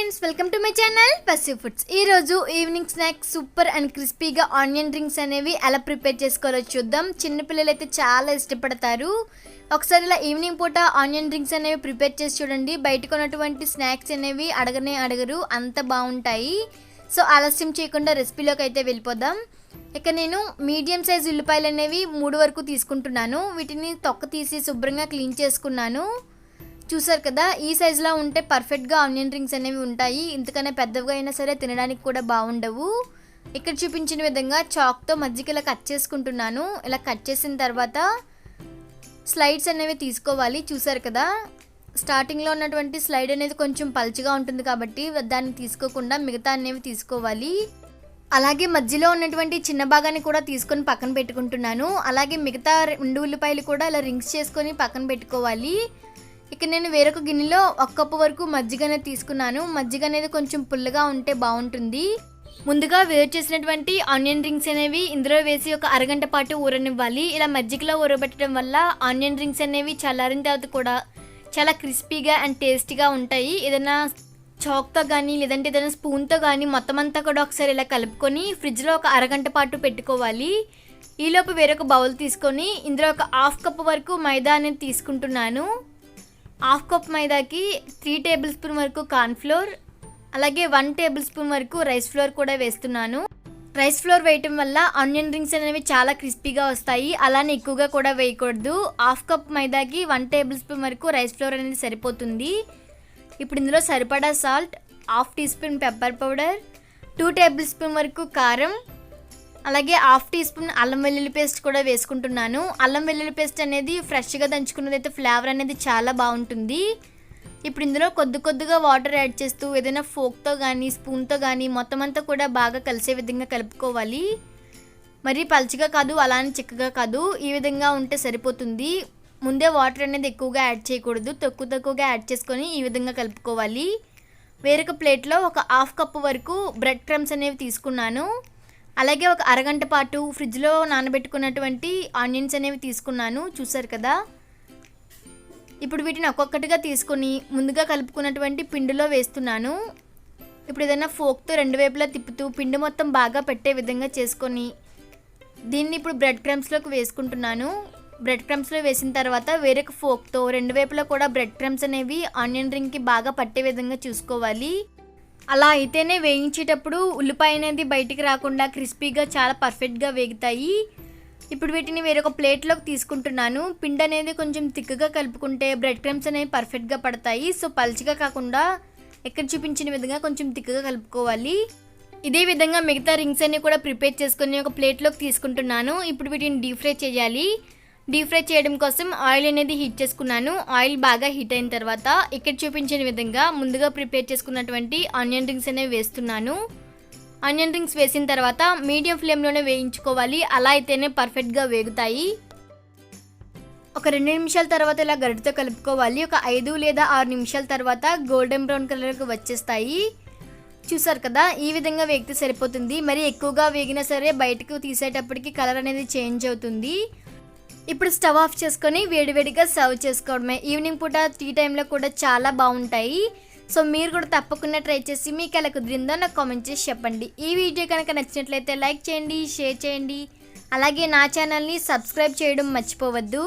Friends, welcome to my channel Vasu foods. ఈరోజు evening snack super and క్రిస్పీగా onion rings అనేవి ఎలా ప్రిపేర్ చేసుకోవాలో చూద్దాం. చిన్నపిల్లలు అయితే చాలా ఇష్టపడతారు. ఒకసారి ఇలా ఈవినింగ్ పూట ఆనియన్ రింగ్స్ అనేవి ప్రిపేర్ చేసి చూడండి. బయటకు ఉన్నటువంటి స్నాక్స్ అనేవి అడగరు, అంత బాగుంటాయి. సో ఆలస్యం చేయకుండా రెసిపీలోకి అయితే వెళ్ళిపోదాం. ఇక నేను మీడియం సైజ్ ఉల్లిపాయలు అనేవి 3 వరకు తీసుకుంటున్నాను. వీటిని తొక్క తీసి శుభ్రంగా క్లీన్ చేసుకున్నాను. చూసారు కదా, ఈ సైజులో ఉంటే పర్ఫెక్ట్గా ఆనియన్ రింగ్స్ అనేవి ఉంటాయి. ఇంతకన్నా పెద్దగా అయినా సరే తినడానికి కూడా బాగుండవు. ఇక్కడ చూపించిన విధంగా చాక్తో మధ్యకి ఇలా కట్ చేసుకుంటున్నాను. ఇలా కట్ చేసిన తర్వాత స్లైడ్స్ అనేవి తీసుకోవాలి. చూసారు కదా, స్టార్టింగ్లో ఉన్నటువంటి స్లైడ్ అనేది కొంచెం పల్చగా ఉంటుంది కాబట్టి దాన్ని తీసుకోకుండా మిగతా అనేవి తీసుకోవాలి. అలాగే మధ్యలో ఉన్నటువంటి చిన్న భాగాన్ని కూడా తీసుకొని పక్కన పెట్టుకుంటున్నాను. అలాగే మిగతా 2 ఉల్లిపాయలు కూడా ఇలా రింగ్స్ చేసుకొని పక్కన పెట్టుకోవాలి. ఇక నేను వేరొక గిన్నెలో 1 కప్పు వరకు మజ్జిగ అనేది తీసుకున్నాను. మజ్జిగ అనేది కొంచెం పుల్లగా ఉంటే బాగుంటుంది. ముందుగా వేరు చేసినటువంటి ఆనియన్ రింగ్స్ అనేవి ఇందులో వేసి ఒక అరగంట పాటు ఊరనివ్వాలి. ఇలా మజ్జిగలో ఊరబెట్టడం వల్ల ఆనియన్ రింగ్స్ అనేవి చల్లారిన తర్వాత కూడా చాలా క్రిస్పీగా అండ్ టేస్టీగా ఉంటాయి. ఏదైనా చాక్తో కానీ లేదంటే ఏదైనా స్పూన్తో కానీ మొత్తం అంతా కూడా ఒకసారి ఇలా కలుపుకొని ఫ్రిడ్జ్లో ఒక అరగంట పాటు పెట్టుకోవాలి. ఈలోపు వేరొక బౌల్ తీసుకొని ఇందులో ఒక 1/2 కప్పు వరకు మైదా అనేది తీసుకుంటున్నాను. 1/2 కప్ మైదాకి 3 టేబుల్ స్పూన్ వరకు కార్న్ఫ్లోర్, అలాగే 1 టేబుల్ స్పూన్ వరకు రైస్ ఫ్లోర్ కూడా వేస్తున్నాను. రైస్ ఫ్లోర్ వేయటం వల్ల ఆనియన్ రింగ్స్ అనేవి చాలా క్రిస్పీగా వస్తాయి. అలానే ఎక్కువగా కూడా వేయకూడదు. 1/2 కప్ మైదాకి 1 టేబుల్ స్పూన్ వరకు రైస్ ఫ్లోర్ అనేది సరిపోతుంది. ఇప్పుడు ఇందులో సరిపడా salt, 1/2 teaspoon pepper powder, 2 tablespoon వరకు కారం, అలాగే 1/2 టీ స్పూన్ అల్లం వెల్లుల్లి పేస్ట్ కూడా వేసుకుంటున్నాను. అల్లం వెల్లుల్లి పేస్ట్ అనేది ఫ్రెష్గా దంచుకున్నదైతే ఫ్లేవర్ అనేది చాలా బాగుంటుంది. ఇప్పుడు ఇందులో కొద్దిగా వాటర్ యాడ్ చేస్తూ ఏదైనా ఫోక్తో కానీ స్పూన్తో కానీ మొత్తం అంతా కూడా బాగా కలిసే విధంగా కలుపుకోవాలి. మరి పల్చగా కాదు, అలానే చిక్కగా కాదు, ఈ విధంగా ఉంటే సరిపోతుంది. ముందే వాటర్ అనేది ఎక్కువగా యాడ్ చేయకూడదు, తక్కువగా యాడ్ చేసుకొని ఈ విధంగా కలుపుకోవాలి. వేరొక ప్లేట్లో ఒక 1/2 కప్పు వరకు బ్రెడ్ క్రమ్స్ అనేవి తీసుకున్నాను. అలాగే ఒక అరగంట పాటు ఫ్రిడ్జ్లో నానబెట్టుకున్నటువంటి ఆనియన్స్ అనేవి తీసుకున్నాను. చూసారు కదా, ఇప్పుడు వీటిని ఒక్కొక్కటిగా తీసుకొని ముందుగా కలుపుకున్నటువంటి పిండిలో వేస్తున్నాను. ఇప్పుడు ఏదైనా ఫోక్తో 2 వైపులా తిప్పుతూ పిండి మొత్తం బాగా పెట్టే విధంగా చేసుకొని దీన్ని ఇప్పుడు బ్రెడ్ క్రమ్స్లోకి వేసుకుంటున్నాను. బ్రెడ్ క్రమ్స్లో వేసిన తర్వాత వేరొక ఫోక్తో 2 వైపులా కూడా బ్రెడ్ క్రమ్స్ అనేవి ఆనియన్ రింగ్కి బాగా పట్టే విధంగా చూసుకోవాలి. అలా అయితేనే వేయించేటప్పుడు ఉల్లిపాయ అనేది బయటికి రాకుండా క్రిస్పీగా చాలా పర్ఫెక్ట్గా వేగుతాయి. ఇప్పుడు వీటిని వేరొక ప్లేట్లోకి తీసుకుంటున్నాను. పిండి అనేది కొంచెం థిక్గా కలుపుకుంటే బ్రెడ్ క్రమ్స్ అనేవి పర్ఫెక్ట్గా పడతాయి. సో పల్చగా కాకుండా ఎక్కడ చూపించిన విధంగా కొంచెం థిక్గా కలుపుకోవాలి. ఇదే విధంగా మిగతా రింగ్స్ అన్ని కూడా ప్రిపేర్ చేసుకొని ఒక ప్లేట్లోకి తీసుకుంటున్నాను. ఇప్పుడు వీటిని డీప్ ఫ్రై చేయాలి. డీప్ ఫ్రై చేయడం కోసం ఆయిల్ అనేది హీట్ చేసుకున్నాను. ఆయిల్ బాగా హీట్ అయిన తర్వాత ఇక్కడ చూపించిన విధంగా ముందుగా ప్రిపేర్ చేసుకున్నటువంటి ఆనియన్ రింగ్స్ అనేవి వేస్తున్నాను. ఆనియన్ రింగ్స్ వేసిన తర్వాత మీడియం ఫ్లేమ్లోనే వేయించుకోవాలి. అలా అయితేనే పర్ఫెక్ట్గా వేగుతాయి. ఒక 2 నిమిషాల తర్వాత ఇలా గరిటతో కలుపుకోవాలి. ఒక 5 లేదా 6 నిమిషాల తర్వాత గోల్డెన్ బ్రౌన్ కలర్కి వచ్చేస్తాయి. చూసారు కదా, ఈ విధంగా వేగితే సరిపోతుంది. మరి ఎక్కువగా వేగినా సరే బయటకు తీసేటప్పటికి కలర్ అనేది చేంజ్ అవుతుంది. ఇప్పుడు స్టవ్ ఆఫ్ చేసుకొని వేడివేడిగా సర్వ్ చేసుకోవడమే. ఈవినింగ్ పూట టీ టైంలో కూడా చాలా బాగుంటాయి. సో మీరు కూడా తప్పకుండా ట్రై చేసి మీకు ఎలా కుదిరిందో నాకు కామెంట్ చేసి చెప్పండి. ఈ వీడియో కనుక నచ్చినట్లయితే లైక్ చేయండి, షేర్ చేయండి. అలాగే నా ఛానల్ని సబ్స్క్రైబ్ చేయడం మర్చిపోవద్దు.